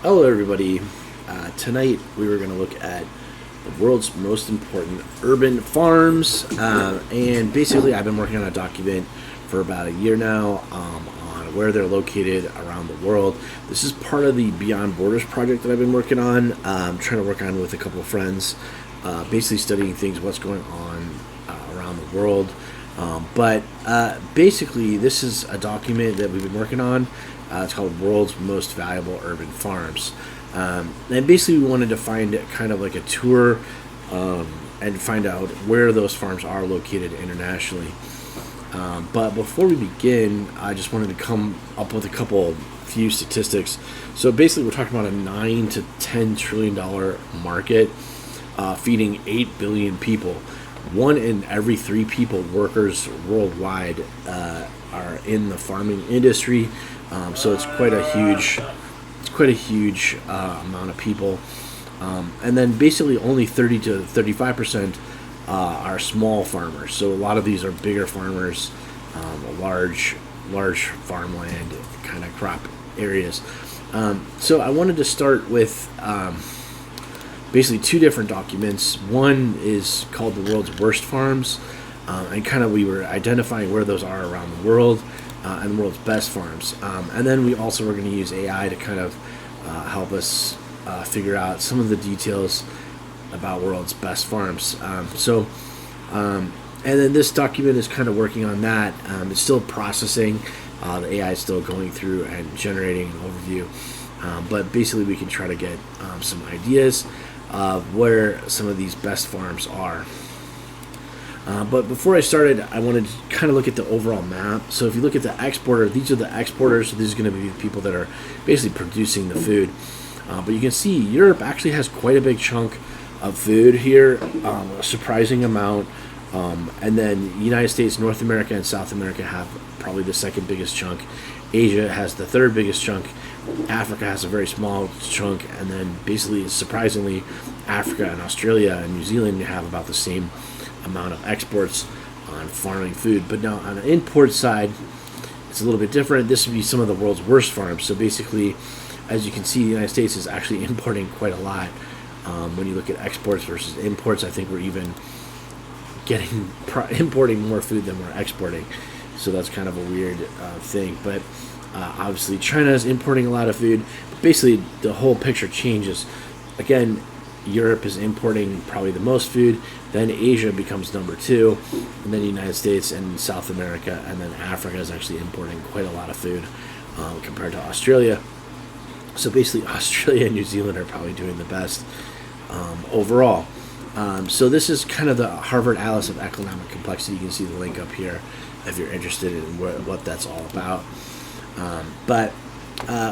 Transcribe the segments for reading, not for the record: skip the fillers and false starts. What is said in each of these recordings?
Hello, everybody. Tonight we were going to look at the world's most important urban farms. And basically, I've been working on a document for about a year now on where they're located around the world. This is part of the Beyond Borders project that I've been working on, trying to work on with a couple of friends, basically studying things, what's going on around the world. But basically, this is a document that we've been working on. It's called World's Most Valuable Urban Farms. And basically, we wanted to find kind of like a tour and find out where those farms are located internationally. But before we begin, I just wanted to come up with a few statistics. So basically, we're talking about a $9 to $10 trillion market feeding 8 billion people. 1 in every 3 people, workers worldwide, are in the farming industry. So it's quite a huge amount of people. And then basically only 30 to 35% are small farmers. So a lot of these are bigger farmers, large farmland kind of crop areas. So I wanted to start with basically 2 different documents. One is called The World's Worst Farms, and kind of we were identifying where those are around the world, and the world's best farms. And then we also were going to use AI to kind of help us figure out some of the details about world's best farms. And then this document is kind of working on that. It's still processing. The AI is still going through and generating an overview. But basically, we can try to get some ideas of where some of these best farms are. But before I started, I wanted to kind of look at the overall map. So if you look at the exporter, these are the exporters. So these are going to be the people that are basically producing the food. But you can see Europe actually has quite a big chunk of food here, a surprising amount. And then the United States, North America, and South America have probably the second biggest chunk. Asia has the third biggest chunk. Africa has a very small chunk. And then basically, surprisingly, Africa and Australia and New Zealand have about the same amount of exports on farming food. But now on the import side, it's a little bit different. This would be some of the world's worst farms. So basically, as you can see, the United States is actually importing quite a lot. When you look at exports versus imports, I think we're even importing more food than we're exporting. So that's kind of a weird thing. But obviously, China is importing a lot of food. But basically, the whole picture changes. Again, Europe is importing probably the most food. Then Asia becomes number 2, and then the United States and South America, and then Africa is actually importing quite a lot of food compared to Australia. So basically, Australia and New Zealand are probably doing the best overall. So this is kind of the Harvard Atlas of Economic Complexity. You can see the link up here if you're interested in what that's all about. But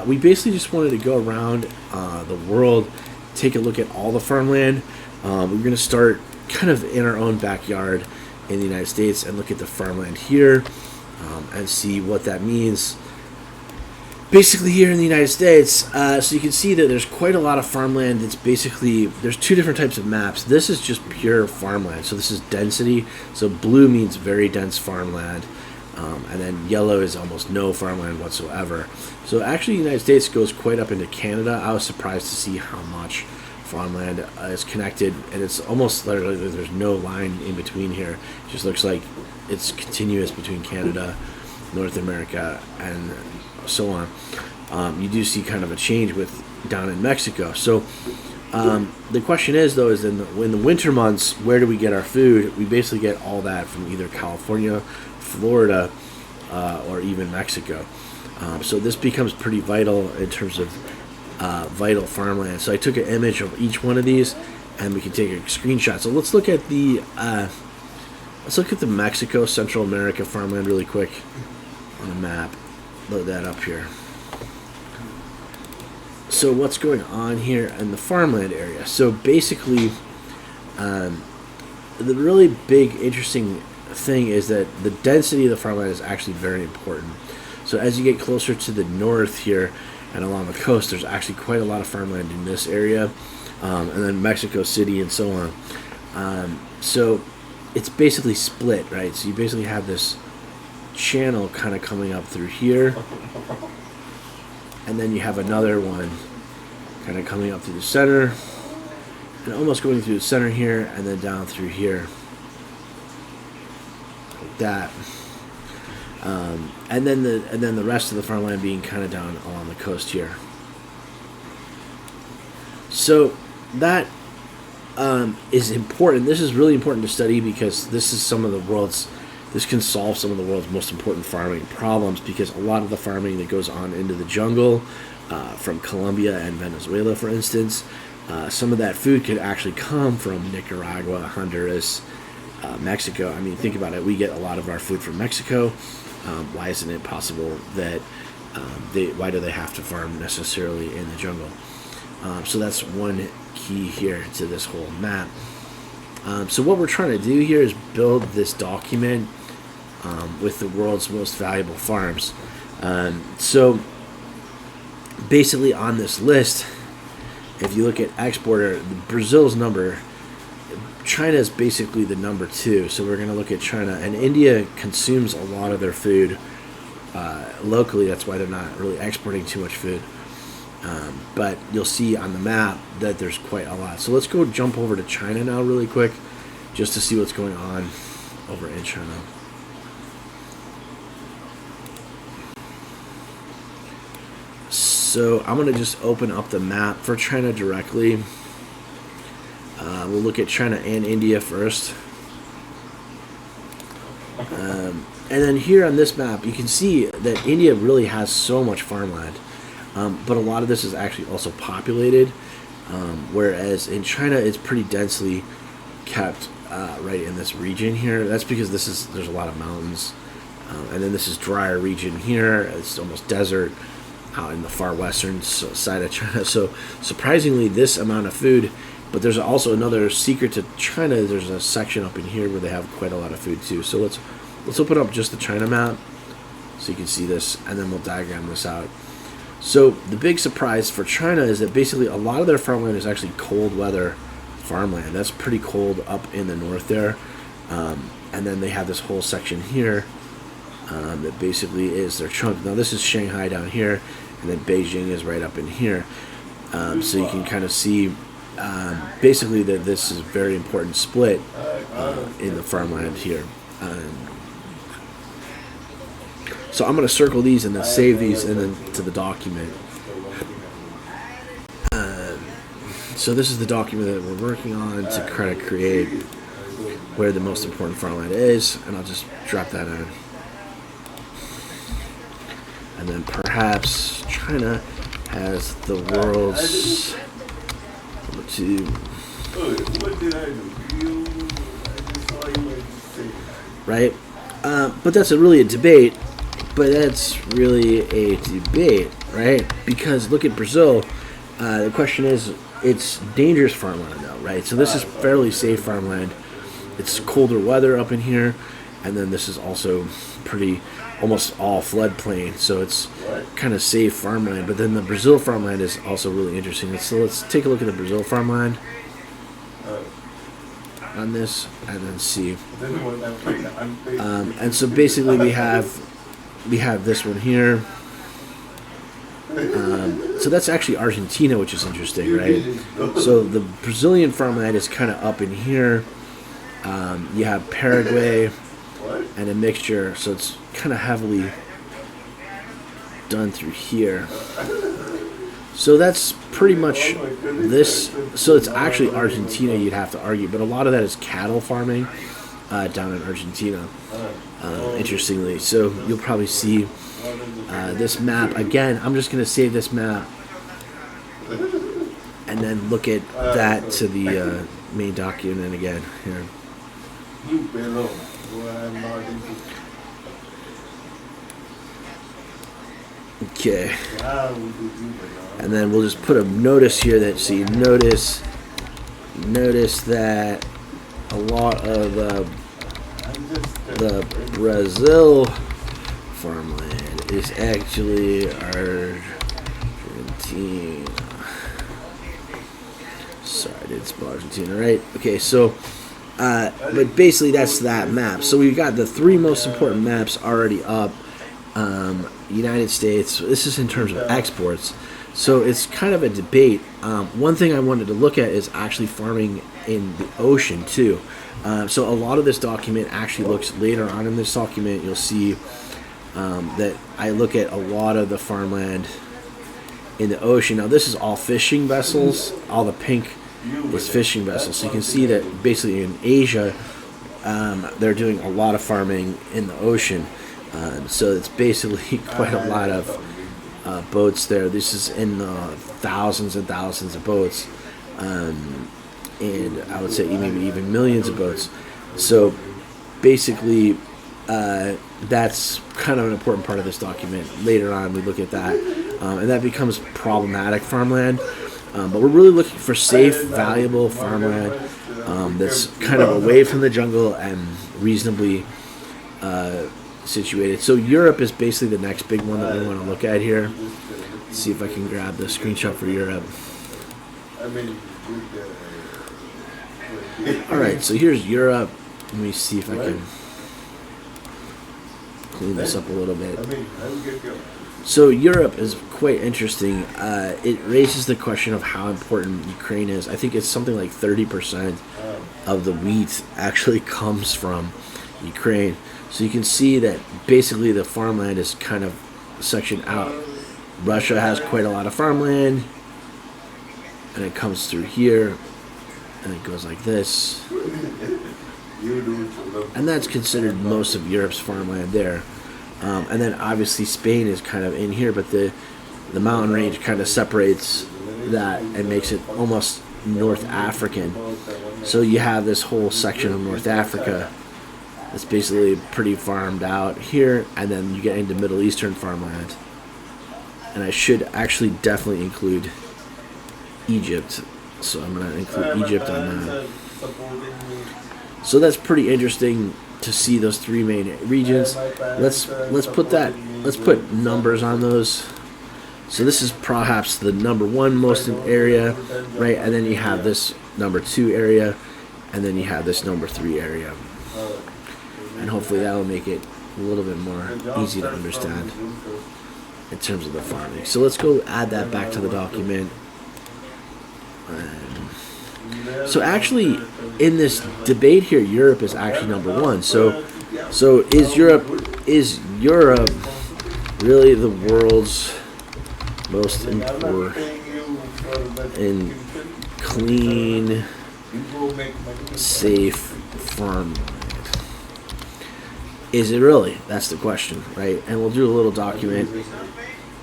we basically just wanted to go around the world, take a look at all the farmland. We're going to start kind of in our own backyard in the United States and look at the farmland here and see what that means. Basically here in the United States, so you can see that there's quite a lot of farmland. It's basically, there's 2 different types of maps. This is just pure farmland. So this is density. So blue means very dense farmland. And then yellow is almost no farmland whatsoever. So actually the United States goes quite up into Canada. I was surprised to see how much farmland is connected, and it's almost literally there's no line in between here. It just looks like it's continuous between Canada, North America, and so on. You do see kind of a change with down in Mexico. So the question is, though, is in the winter months, where do we get our food? We basically get all that from either California, Florida, or even Mexico. So this becomes pretty vital in terms of vital farmland. So I took an image of each one of these, and we can take a screenshot. So let's look at the Mexico, Central America farmland really quick on a map. Load that up here. So what's going on here in the farmland area? So basically, the really big interesting thing is that the density of the farmland is actually very important. So as you get closer to the north here and along the coast, there's actually quite a lot of farmland in this area, and then Mexico City and so on. So it's basically split, right? So you basically have this channel kind of coming up through here, and then you have another one kind of coming up through the center, and almost going through the center here, and then down through here, like that. And then the rest of the farmland being kind of down along the coast here. So that is important. This is really important to study because this can solve some of the world's most important farming problems, because a lot of the farming that goes on into the jungle, from Colombia and Venezuela, for instance, some of that food could actually come from Nicaragua, Honduras, Mexico. I mean, think about it. We get a lot of our food from Mexico. Why isn't it possible that why do they have to farm necessarily in the jungle? So that's one key here to this whole map. So what we're trying to do here is build this document with the world's most valuable farms. So basically on this list, if you look at exporter, Brazil's number, China is basically the number 2. So we're going to look at China, and India consumes a lot of their food locally. That's why they're not really exporting too much food. But you'll see on the map that there's quite a lot. So let's go jump over to China now really quick, just to see what's going on over in China. So I'm going to just open up the map for China directly. We'll look at China and India first. And then here on this map, you can see that India really has so much farmland. But a lot of this is actually also populated, whereas in China it's pretty densely kept right in this region here. That's because there's a lot of mountains, and then this is drier region here. It's almost desert out in the far western side of China. So surprisingly, this amount of food. But there's also another secret to China. There's a section up in here where they have quite a lot of food too. So let's open up just the China map so you can see this, and then we'll diagram this out. So the big surprise for China is that basically a lot of their farmland is actually cold weather farmland. That's pretty cold up in the north there. And then they have this whole section here that basically is their chunk. Now this is Shanghai down here, and then Beijing is right up in here. So you can kind of see basically that this is a very important split in the farmland here. So I'm going to circle these and then save these and then to the document. So this is the document that we're working on to kind of create where the most important farmland is, and I'll just drop that in. And then perhaps China has the world's number 2. What did I do? I just saw you say. Right? But that's really a debate. But that's really a debate, right? Because look at Brazil. The question is, it's dangerous farmland though, right? So this is fairly safe farmland. It's colder weather up in here, and then this is also pretty almost all floodplain, so it's kind of safe farmland. But then the Brazil farmland is also really interesting. So let's take a look at the Brazil farmland on this, and then see. And so basically we have this one here. So that's actually Argentina, which is interesting, right? So the Brazilian farmland is kind of up in here. You have Paraguay and a mixture, so it's kind of heavily done through here. So that's pretty much this. So it's actually Argentina, you'd have to argue, but a lot of that is cattle farming down in Argentina, interestingly. So you'll probably see this map. Again, I'm just going to save this map and then look at that to the main document again here. Okay. And then we'll just put a notice here that, so you notice that a lot of the Brazil farmland is actually Argentina. Sorry, I didn't spell Argentina right. Okay, so but basically that's that map. So we've got the 3 most important maps already up. United States. This is in terms of exports. So it's kind of a debate. One thing I wanted to look at is actually farming in the ocean too. So a lot of this document actually looks later on in this document. You'll see that I look at a lot of the farmland in the ocean. Now this is all fishing vessels. All the pink is fishing vessels. So you can see that basically in Asia, they're doing a lot of farming in the ocean. So it's basically quite a lot of boats there. This is in thousands and thousands of boats, and I would say maybe even millions of boats. So basically, that's kind of an important part of this document. Later on, we look at that, and that becomes problematic farmland. But we're really looking for safe, valuable farmland that's kind of away from the jungle and reasonably situated. So Europe is basically the next big one that we want to look at here. Let's see if I can grab the screenshot for Europe. Alright, so here's Europe. Let me see if I can clean this up a little bit. So Europe is quite interesting. It raises the question of how important Ukraine is. I think it's something like 30% of the wheat actually comes from Ukraine. So you can see that basically the farmland is kind of sectioned out. Russia has quite a lot of farmland, and it comes through here, and it goes like this. And that's considered most of Europe's farmland there. And then obviously Spain is kind of in here, but the mountain range kind of separates that and makes it almost North African. So you have this whole section of North Africa that's basically pretty farmed out here, and then you get into Middle Eastern farmland. And I should actually definitely include Egypt, so I'm going to include Egypt on that. So that's pretty interesting to see those three main regions. Let's put numbers on those. So this is perhaps the number one most area, right? And then you have this number 2 area, and then you have this number 3 area. And hopefully that will make it a little bit more easy to understand in terms of the farming. So let's go add that back to the document. So actually, in this debate here, Europe is actually number 1. So is Europe really the world's most important and clean, safe farmland? Is it really? That's the question, right? And we'll do a little document,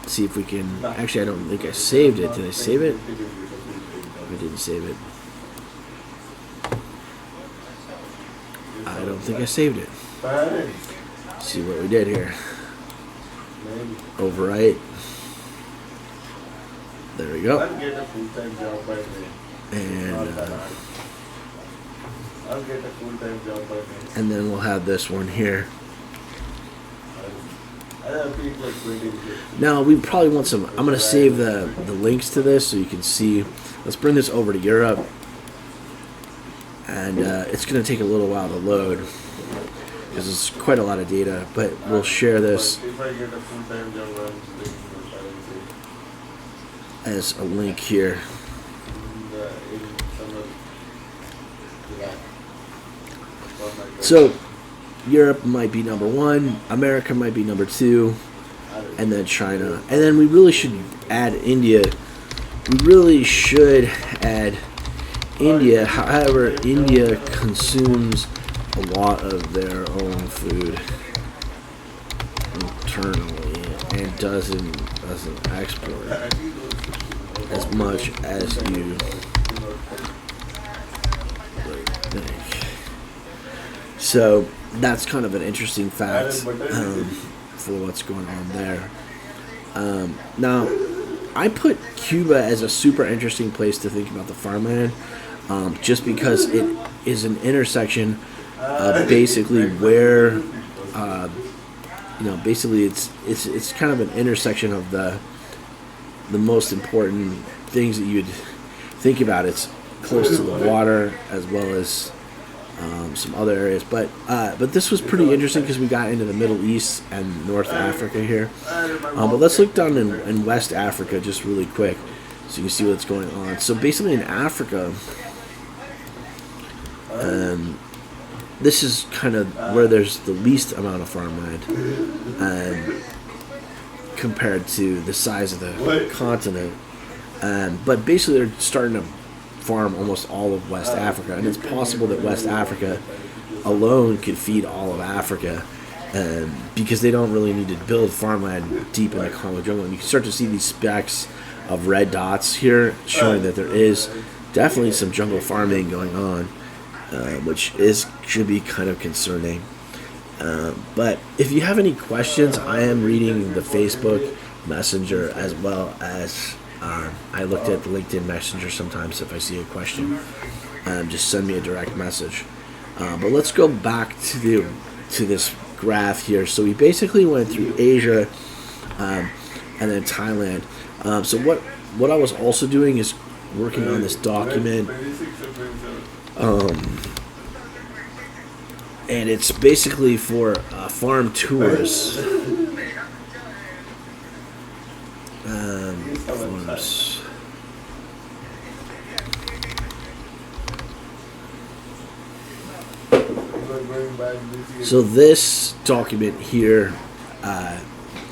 see if we can. Actually, I don't think I saved it. Did I save it? I didn't save it. I don't think I saved it. Let's see what we did here. Overwrite. There we go. And then we'll have this one here. Now we probably want some. I'm going to save the links to this so you can see. Let's bring this over to Europe, and it's going to take a little while to load because it's quite a lot of data. But we'll share this as a link here. So Europe might be number 1, America might be number 2, and then China. And then we really should add India. We really should add India. However, India consumes a lot of their own food internally and doesn't export as much as you think. So that's kind of an interesting fact for what's going on there. Now, I put Cuba as a super interesting place to think about the farmland, just because it is an intersection, basically where, basically it's kind of an intersection of the most important things that you'd think about. It's close to the water as well as some other areas. But this was pretty interesting because we got into the Middle East and North Africa here. But let's look down in West Africa just really quick so you can see what's going on. So basically in Africa, this is kind of where there's the least amount of farmland compared to the size of the continent. But basically they're starting to farm almost all of West Africa, and it's possible that West Africa alone could feed all of Africa, because they don't really need to build farmland deep in the Congo jungle. And you can start to see these specks of red dots here showing that there is definitely some jungle farming going on, which should be kind of concerning. But if you have any questions, I am reading the Facebook Messenger as well as I looked at the LinkedIn Messenger sometimes. If I see a question, just send me a direct message. But let's go back to this graph here. So we basically went through Asia and then Thailand. So what I was also doing is working on this document, and it's basically for farm tours. Farms. So this document here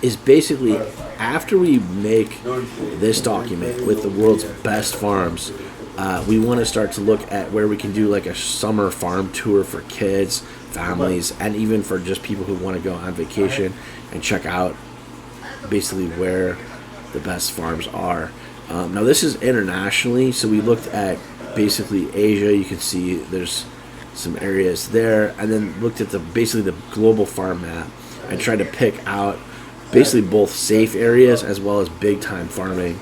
is basically, after we make this document with the world's best farms, we want to start to look at where we can do like a summer farm tour for kids, families, and even for just people who want to go on vacation and check out basically where the best farms are. Now this is internationally, so we looked at basically Asia. You can see there's some areas there, and then looked at basically the global farm map and tried to pick out basically both safe areas as well as big time farming.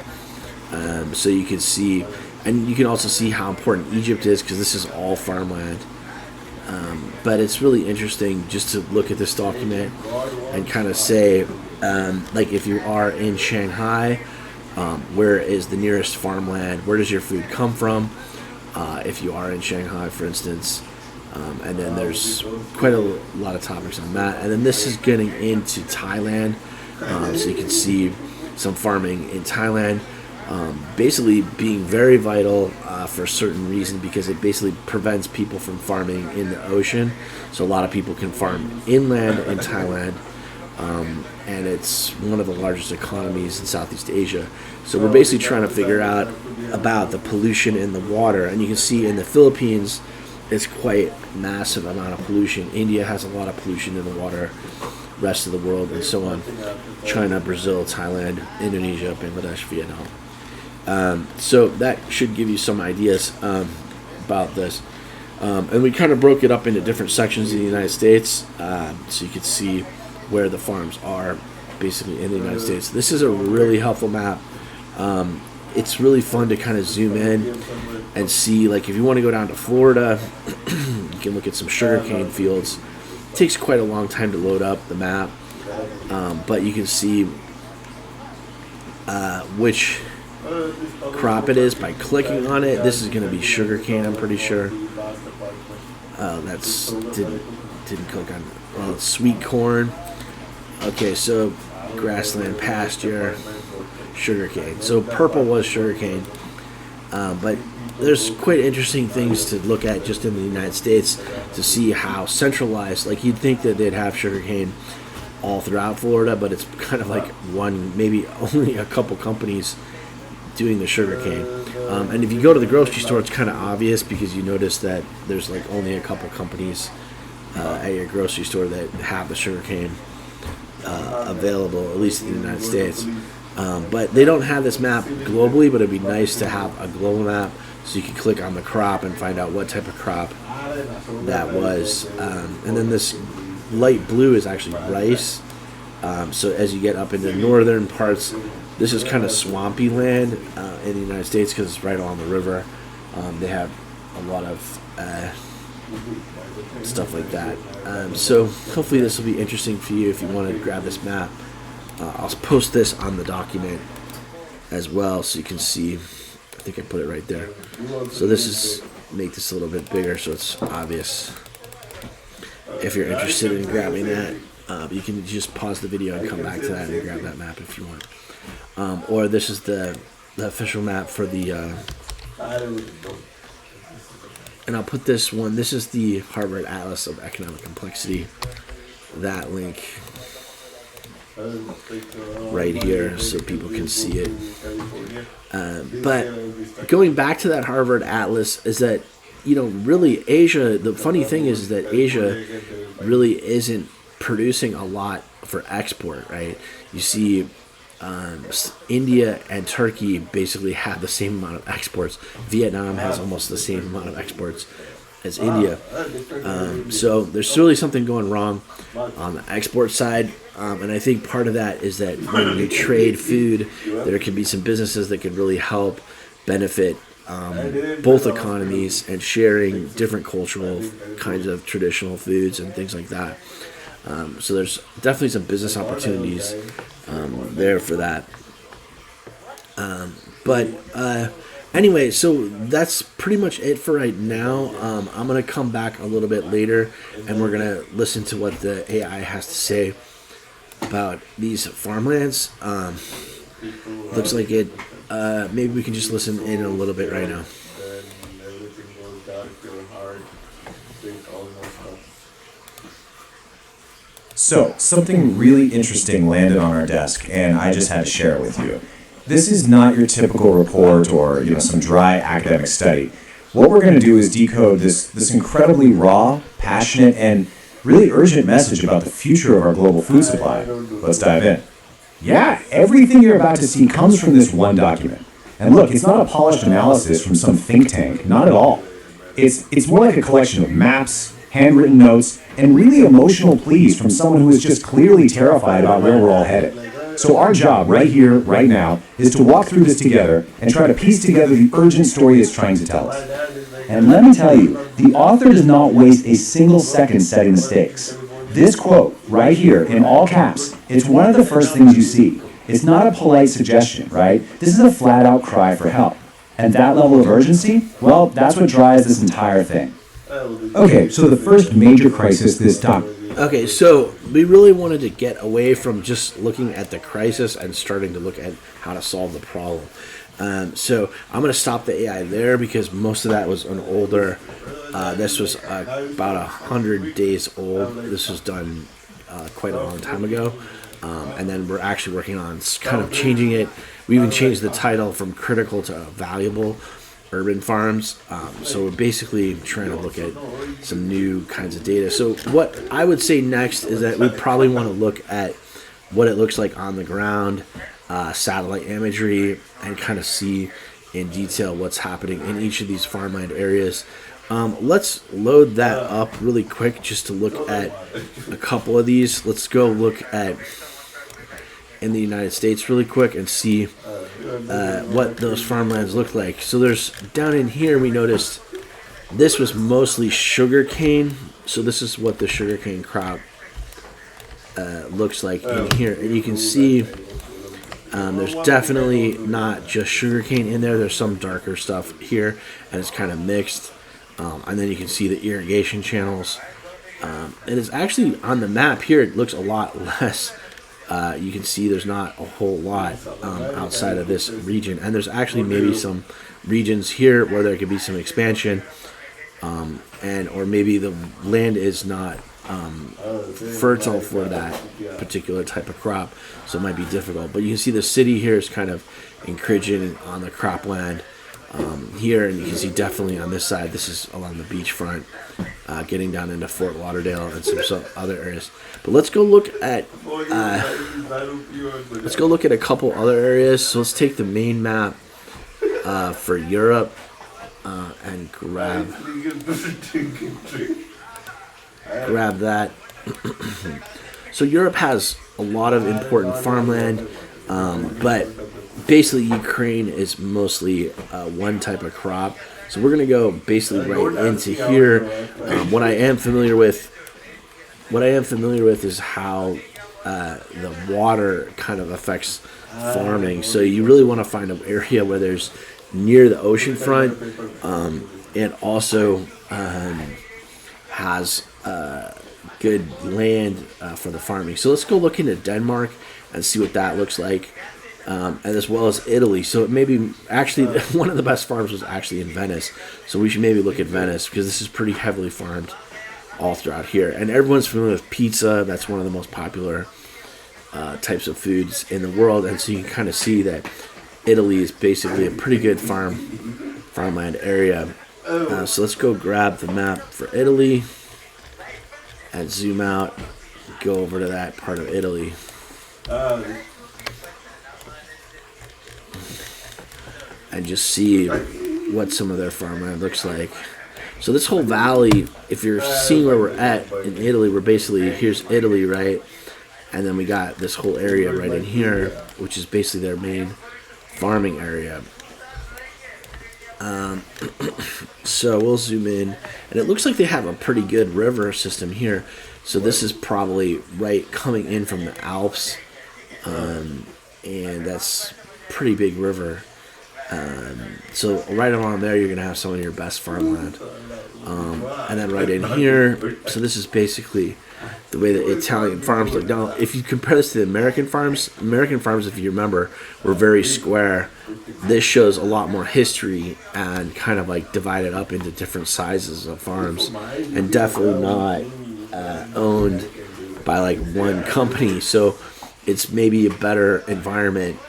So you can see, and you can also see how important Egypt is because this is all farmland. But it's really interesting just to look at this document and kind of say, like if you are in Shanghai, where is the nearest farmland? Where does your food come from? If you are in Shanghai, for instance. And then there's quite a lot of topics on that. And then this is getting into Thailand. So you can see some farming in Thailand. Basically being very vital for a certain reason, because it basically prevents people from farming in the ocean. So a lot of people can farm inland in Thailand. And it's one of the largest economies in Southeast Asia. So we're basically trying to figure out about the pollution in the water. And you can see in the Philippines, it's quite massive amount of pollution. India has a lot of pollution in the water, rest of the world, and so on. China, Brazil, Thailand, Indonesia, Bangladesh, Vietnam. So that should give you some ideas about this. And we kind of broke it up into different sections in the United States, so you could see where the farms are basically in the United States. This is a really helpful map. It's really fun to kind of zoom in and see, like if you want to go down to Florida, you can look at some sugarcane fields. It takes quite a long time to load up the map, but you can see which crop it is by clicking on it. This is going to be sugarcane, I'm pretty sure. That's didn't click on sweet corn. Okay, so grassland, pasture, sugarcane. So purple was sugarcane, but there's quite interesting things to look at just in the United States to see how centralized. Like you'd think that they'd have sugarcane all throughout Florida, but it's kind of like one, maybe only a couple companies doing the sugarcane. And if you go to the grocery store, it's kind of obvious because you notice that there's like only a couple companies at your grocery store that have the sugarcane available, at least in the United States. But they don't have this map globally, but it'd be nice to have a global map so you can click on the crop and find out what type of crop that was. And then this light blue is actually rice. So as you get up into northern parts, this is kind of swampy land in the United States because it's right along the river. They have a lot of stuff like that. So hopefully this will be interesting for you if you want to grab this map. I'll post this on the document as well so you can see. I think I put it right there. So this is make this a little bit bigger so it's obvious. If you're interested in grabbing that, you can just pause the video and come back to that and grab that map if you want. Or this is the official map for the, and I'll put this one, this is the Harvard Atlas of Economic Complexity. That link right here so people can see it. But going back to that Harvard Atlas is that, really Asia, the funny thing is that Asia really isn't producing a lot for export, right? You see India and Turkey basically have the same amount of exports. Vietnam has almost the same amount of exports as India. So there's really something going wrong on the export side. And I think part of that is that when you trade food, there can be some businesses that could really help benefit both economies and sharing different cultural kinds of traditional foods and things like that. So there's definitely some business opportunities there for that. Anyway, so that's pretty much it for right now. I'm going to come back a little bit later, and we're going to listen to what the AI has to say about these farmlands. Looks like it. Maybe we can just listen in a little bit right now. So, something really interesting landed on our desk, and I just had to share it with you. This is not your typical report or some dry academic study. What we're going to do is decode this incredibly raw, passionate, and really urgent message about the future of our global food supply. Let's dive in. Yeah, everything you're about to see comes from this one document. And look, it's not a polished analysis from some think tank, not at all. It's more like a collection of maps, handwritten notes, and really emotional pleas from someone who is just clearly terrified about where we're all headed. So our job right here, right now, is to walk through this together and try to piece together the urgent story it's trying to tell us. And let me tell you, the author does not waste a single second setting the stakes. This quote, right here, in all caps, it's one of the first things you see. It's not a polite suggestion, right? This is a flat-out cry for help. And that level of urgency, well, that's what drives this entire thing. Okay, so the first major crisis this document... Okay, so we really wanted to get away from just looking at the crisis and starting to look at how to solve the problem. So I'm going to stop the AI there because most of that was an older, this was about 100 days old. This was done quite a long time ago. And then we're actually working on kind of changing it. We even changed the title from critical to valuable urban farms. So we're basically trying to look at some new kinds of data. So what I would say next is that we probably want to look at what it looks like on the ground, satellite imagery, and kind of see in detail what's happening in each of these farmland areas. Let's load that up really quick just to look at a couple of these. Let's go look at in the United States really quick and see what those farmlands look like. So there's down in here, we noticed this was mostly sugar cane. So this is what the sugarcane crop looks like in here, and you can see there's definitely not just sugarcane in there. There's some darker stuff here, and it's kind of mixed. And then you can see the irrigation channels. And it's actually on the map here. It looks a lot less. You can see there's not a whole lot outside of this region, and there's actually maybe some regions here where there could be some expansion, or maybe the land is not fertile for that particular type of crop, so it might be difficult. But you can see the city here is kind of encroaching on the cropland here, and you can see definitely on this side, this is along the beachfront, getting down into Fort Lauderdale and some other areas. But let's go look at a couple other areas. So let's take the main map for Europe and grab that. So Europe has a lot of important farmland, but basically Ukraine is mostly one type of crop. So we're going to go basically right into here. What I am familiar with is how the water kind of affects farming. So you really want to find an area where there's near the ocean front, it also has good land for the farming. So let's go look into Denmark and see what that looks like, and as well as Italy. So it maybe actually one of the best farms was actually in Venice. So we should maybe look at Venice because this is pretty heavily farmed all throughout here. And everyone's familiar with pizza. That's one of the most popular types of foods in the world. And so you can kind of see that Italy is basically a pretty good farmland area. So let's go grab the map for Italy and zoom out, go over to that part of Italy. And just see what some of their farmland looks like. So this whole valley, if you're seeing where we're at in Italy, we're basically, here's Italy, right? And then we got this whole area right in here, which is basically their main farming area. So we'll zoom in, and it looks like they have a pretty good river system here. So this is probably right coming in from the Alps, and that's pretty big river. So right along there, you're gonna have some of your best farmland, and then right in here. So this is basically the way that Italian farms look. Now, if you compare this to the American farms, if you remember, were very square. This shows a lot more history and kind of like divided up into different sizes of farms, and definitely not owned by like one company. So it's maybe a better environment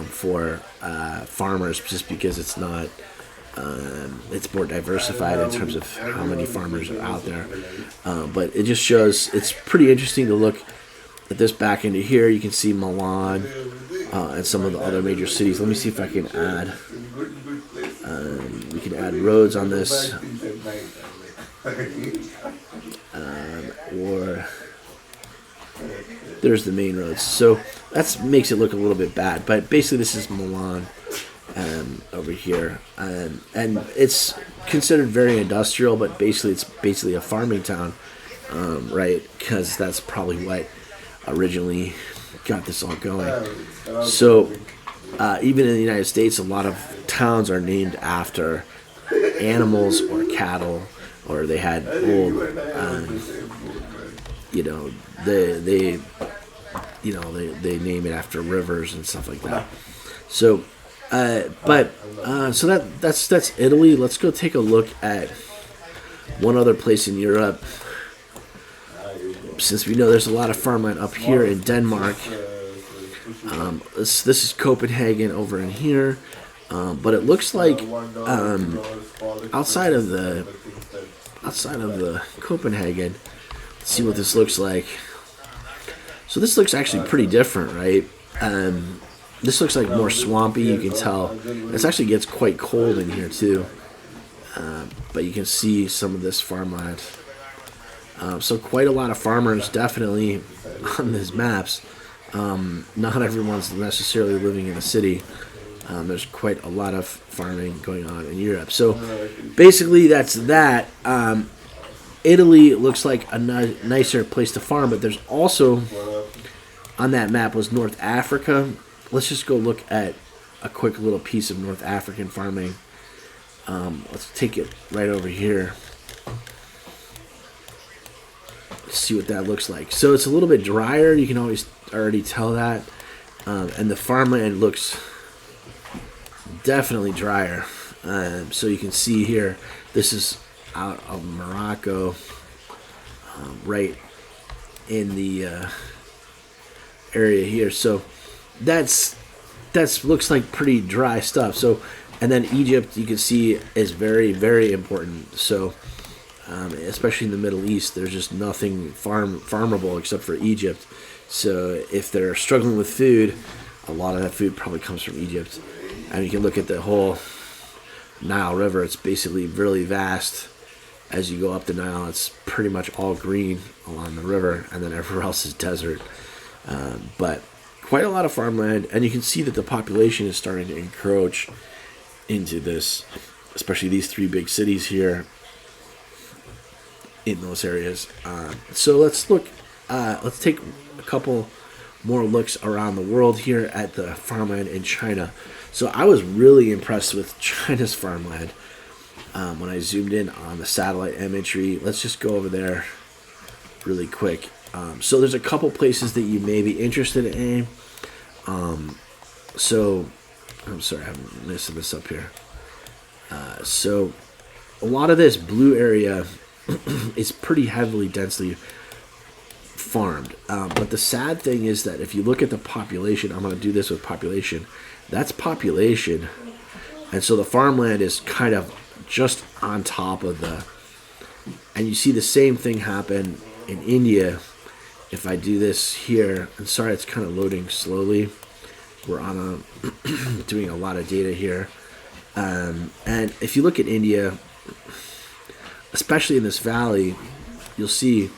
for farmers, just because it's not. It's more diversified in terms of how many farmers are out there, but it just shows it's pretty interesting to look at this back into here. You can see Milan and some of the other major cities. Let me see if I can add. We can add roads on this, or there's the main roads. So that makes it look a little bit bad, but basically this is Milan. Over here, and it's considered very industrial, but basically it's basically a farming town, right? Because that's probably what originally got this all going. So even in the United States, a lot of towns are named after animals or cattle, or they had old, they name it after rivers and stuff like that. So. So that's Italy. Let's go take a look at one other place in Europe. Since we know there's a lot of farmland up here in Denmark. This is Copenhagen over in here, but it looks like outside of the Copenhagen. Let's see what this looks like. So this looks actually pretty different, right? This looks like more swampy. You can tell it actually gets quite cold in here too. But you can see some of this farmland. So quite a lot of farmers definitely on these maps. Not everyone's necessarily living in a city. There's quite a lot of farming going on in Europe. So basically that's that. Italy looks like a nicer place to farm, but there's also on that map was North Africa. Let's just go look at a quick little piece of North African farming. Let's take it right over here. Let's see what that looks like. So it's a little bit drier. You can always already tell that. And the farmland looks definitely drier. So you can see here, this is out of Morocco, right in the area here. So that's looks like pretty dry stuff. So, and then Egypt, you can see, is very, very important. So, especially in the Middle East, there's just nothing farmable except for Egypt. So, if they're struggling with food, a lot of that food probably comes from Egypt. And you can look at the whole Nile River. It's basically really vast. As you go up the Nile, it's pretty much all green along the river, and then everywhere else is desert. But quite a lot of farmland, and you can see that the population is starting to encroach into this, especially these three big cities here in those areas. So let's look. Let's take a couple more looks around the world here at the farmland in China. So I was really impressed with China's farmland. when I zoomed in on the satellite imagery. Let's just go over there really quick. So there's a couple places that you may be interested in. So I'm sorry, I'm messing this up here. So a lot of this blue area is pretty heavily densely farmed. But the sad thing is that if you look at the population, I'm going to do this with population. That's population. And so the farmland is kind of just on top of the... And you see the same thing happen in India. If I do this here, and sorry, it's kind of loading slowly. We're on doing a lot of data here. And if you look at India, especially in this valley, you'll see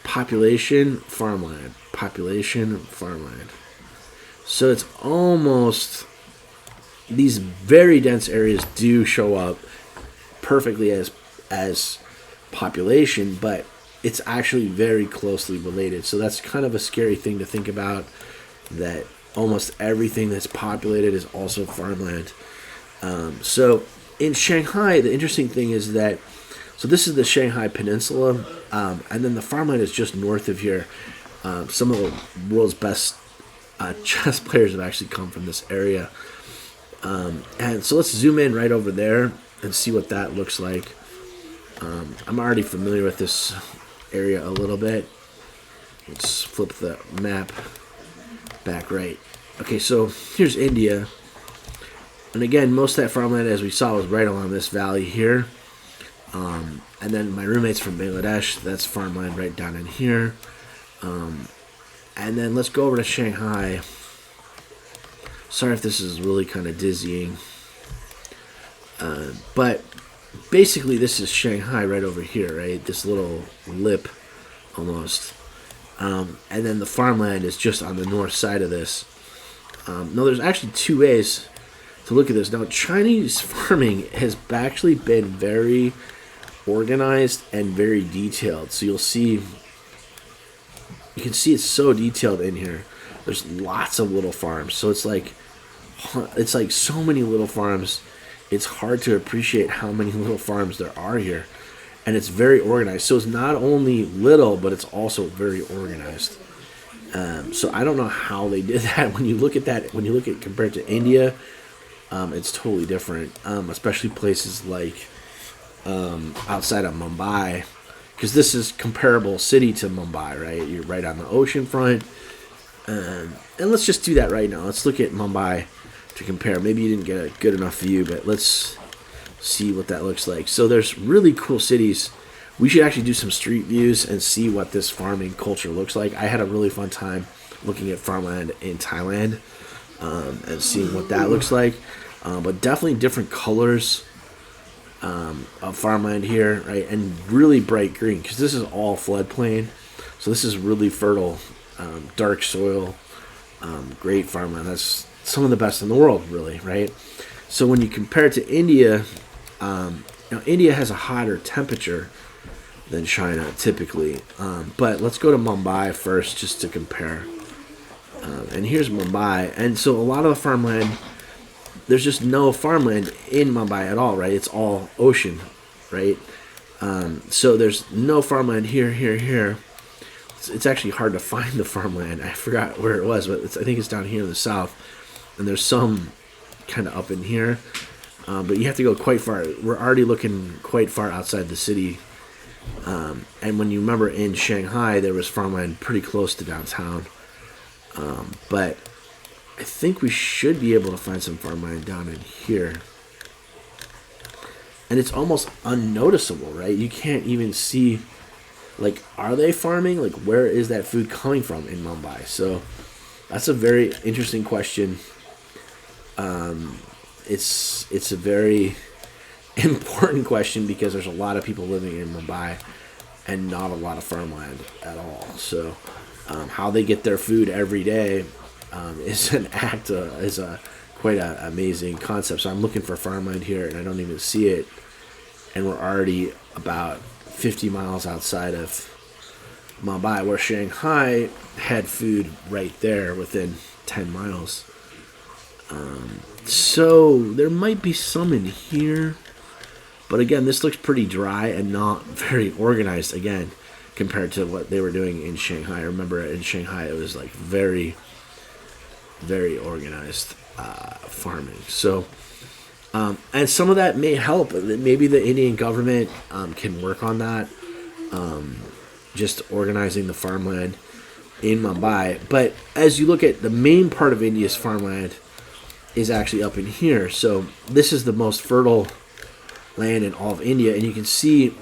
population, farmland, population, farmland. So it's almost, these very dense areas do show up perfectly as population, but it's actually very closely related. So that's kind of a scary thing to think about, that almost everything that's populated is also farmland. So in Shanghai, the interesting thing is that, so this is the Shanghai Peninsula, and then the farmland is just north of here. Some of the world's best chess players have actually come from this area. And so let's zoom in right over there and see what that looks like. I'm already familiar with this area a little bit. Let's flip the map back right. Okay, so here's India. And again, most of that farmland, as we saw, was right along this valley here. And then my roommate's from Bangladesh. That's farmland right down in here. And then let's go over to Shanghai. Sorry if this is really kind of dizzying. But basically, this is Shanghai right over here, right? This little lip, almost. And then the farmland is just on the north side of this. No, there's actually two ways to look at this. Now, Chinese farming has actually been very organized and very detailed. So you can see it's so detailed in here. There's lots of little farms. So it's like so many little farms. It's hard to appreciate how many little farms there are here. And it's very organized. So it's not only little, but it's also very organized. So I don't know how they did that. When you look at that, compared to India, it's totally different. Especially places like outside of Mumbai, because this is comparable city to Mumbai, right? You're right on the ocean front. And let's just do that right now. Let's look at Mumbai to compare. Maybe you didn't get a good enough view, but let's see what that looks like. So there's really cool cities. We should actually do some street views and see what this farming culture looks like. I had a really fun time looking at farmland in Thailand and seeing what that looks like. But definitely different colors of farmland here, right? And really bright green, because this is all floodplain. So this is really fertile, dark soil, great farmland. That's some of the best in the world, really, right? So when you compare it to India, India has a hotter temperature than China typically. But let's go to Mumbai first just to compare. And here's Mumbai. And so a lot of the farmland, there's just no farmland in Mumbai at all, right? It's all ocean, right? So there's no farmland here. It's actually hard to find the farmland. I forgot where it was, but I think it's down here in the south. And there's some kind of up in here. But you have to go quite far. We're already looking quite far outside the city. And when you remember in Shanghai, there was farmland pretty close to downtown. But I think we should be able to find some farmland down in here. And it's almost unnoticeable, right? You can't even see, like, are they farming? Like, where is that food coming from in Mumbai? So that's a very interesting question. It's a very important question because there's a lot of people living in Mumbai and not a lot of farmland at all. So how they get their food every day is quite an amazing concept. So I'm looking for farmland here and I don't even see it, and we're already about 50 miles outside of Mumbai, where Shanghai had food right there within 10 miles. So there might be some in here, But again, this looks pretty dry and not very organized, again, compared to what they were doing in Shanghai. I remember in Shanghai it was like very, very organized farming. So, and some of that may help. Maybe the Indian government can work on that, just organizing the farmland in Mumbai. But as you look at the main part of India's farmland is actually up in here. So this is the most fertile land in all of India. And you can see,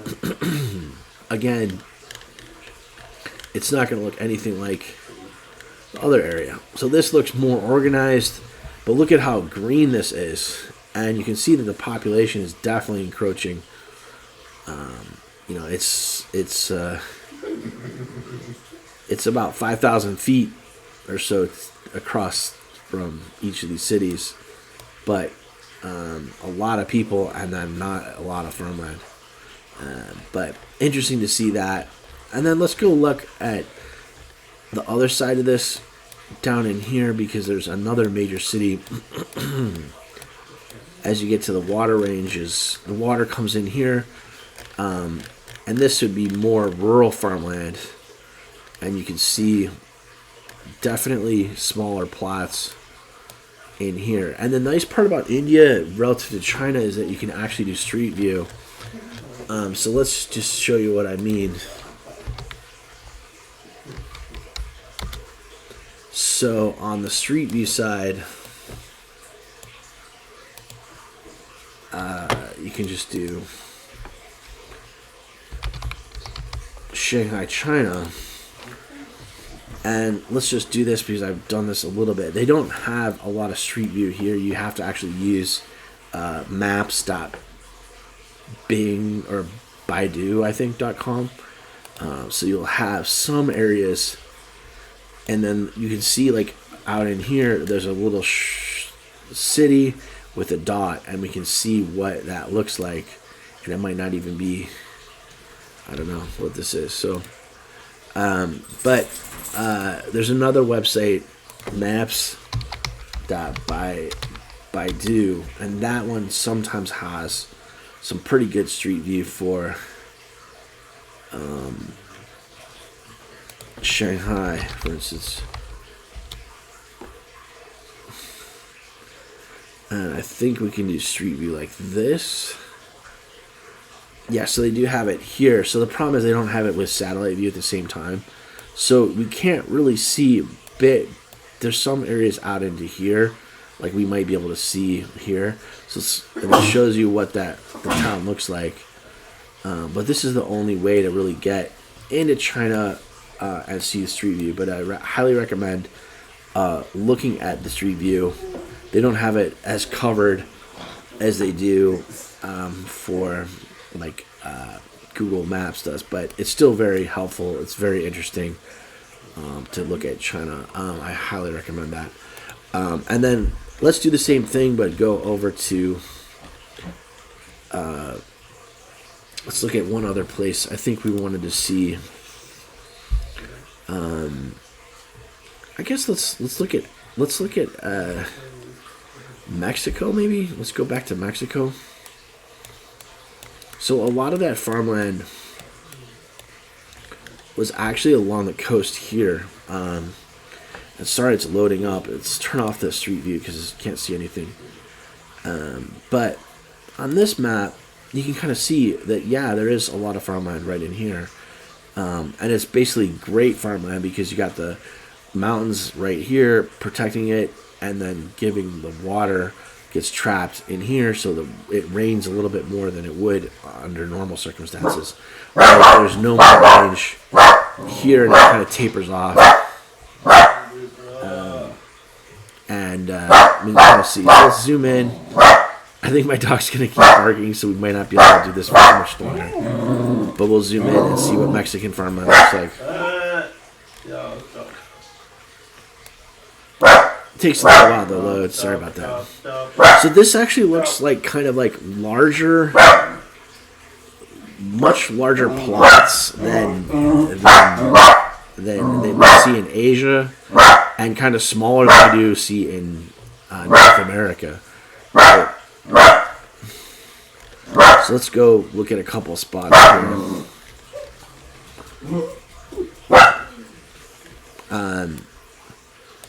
again, it's not going to look anything like the other area. So this looks more organized, but look at how green this is. And you can see that the population is definitely encroaching. It's about 5,000 feet or so across from each of these cities, but a lot of people and then not a lot of farmland. But interesting to see that. And then let's go look at the other side of this down in here, because there's another major city. As you get to the water ranges, the water comes in here, and this would be more rural farmland. And you can see definitely smaller plots in here. And the nice part about India relative to China is that you can actually do street view. So let's just show you what I mean. So on the street view side, you can just do Shanghai, China. And let's just do this because I've done this a little bit. They don't have a lot of street view here. You have to actually use maps.bing or Baidu, I think, .com. So you'll have some areas, and then you can see like out in here, there's a little city with a dot, and we can see what that looks like. And it might not even be, I don't know what this is. So, but there's another website, maps.baidu, and that one sometimes has some pretty good street view for Shanghai, for instance. And I think we can do street view like this. Yeah, so they do have it here. So the problem is they don't have it with satellite view at the same time. So we can't really see a bit. There's some areas out into here, like we might be able to see here. So and it shows you what the town looks like. But this is the only way to really get into China and see the street view. But I highly recommend looking at the street view. They don't have it as covered as they do for like Google Maps does, but it's still very helpful. It's very interesting to look at China. I highly recommend that. And then let's do the same thing, but go over to let's look at one other place. I think we wanted to see. I guess let's look at Mexico, maybe. Let's go back to Mexico. So a lot of that farmland was actually along the coast here. And sorry, it's loading up. Let's turn off the street view because you can't see anything. But on this map, you can kind of see that, yeah, there is a lot of farmland right in here. And it's basically great farmland because you got the mountains right here protecting it, and then giving the water gets trapped in here, so that it rains a little bit more than it would under normal circumstances. There's no more range here, and it kind of tapers off. And you can kind of see. So let's zoom in. I think my dog's going to keep barking, so we might not be able to do this for too much longer. But we'll zoom in and see what Mexican farmland looks like. It takes a little while to load. Sorry about that. So this actually looks like kind of like larger, much larger plots than we see in Asia, and kind of smaller than we do see in North America. So let's go look at a couple spots here.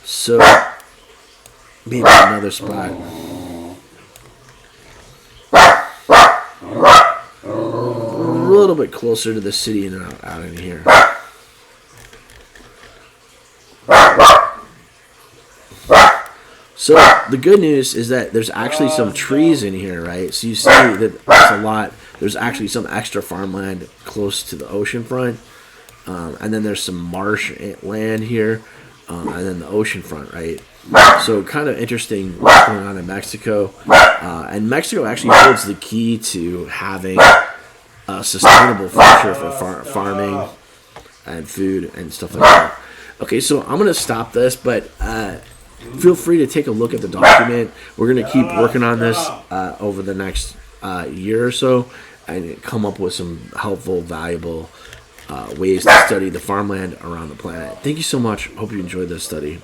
So maybe another spot. A little bit closer to the city and out in here. So the good news is that there's actually some trees in here, right? So you see that there's a lot. There's actually some extra farmland close to the ocean front, and then there's some marsh land here, and then the ocean front, right? So kind of interesting what's going on in Mexico, and Mexico actually holds the key to having a sustainable future for farming and food and stuff like that. Okay, so I'm gonna stop this, but feel free to take a look at the document. We're going to keep working on this over the next year or so and come up with some helpful, valuable ways to study the farmland around the planet. Thank you so much. Hope you enjoyed this study.